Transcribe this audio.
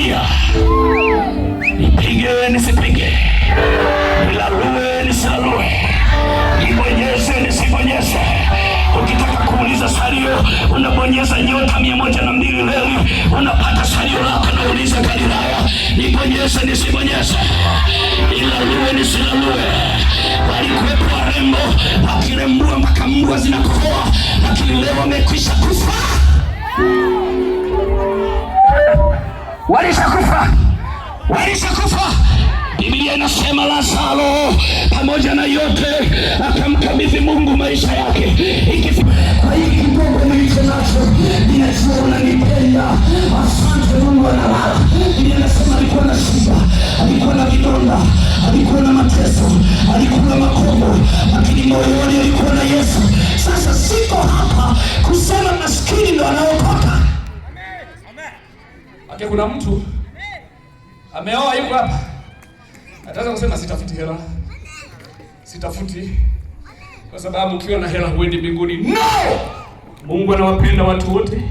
Biblia. Nipige nisipige, nilalue nisilalue, nibonyeze nisibonyeze. Ukitaka kuuliza salio, unabonyeza nyota 102 leli, unapata salio lako. Na uliza Galilaya, nibonyeze nisibonyeze, nilalue nisilalue. Walikuwepo warembo wakirembua mpaka mbwa zinakohoa, lakini leo wamekwisha kufa. Walishakufa. Biblia inasema Lazaro pamoja na yote akamkabidhi Mungu maisha yake. Kwa hiki kidogo nilicho nacho, ninajua unanipenda. Asante Mungu. Analala. Biblia inasema alikuwa na shida, alikuwa na vidonda, alikuwa na mateso, alikuwa na makomo, lakini moyoni alikuwa na Yesu. Sasa siko hapa kusema maskini ndo anaokoka. Ake kuna mtu ameoa yuko hapa, ataweza kusema sitafuti hela, sitafuti, kwa sababu ukiwa na hela huendi mbinguni. No! Mungu anawapenda watu wote.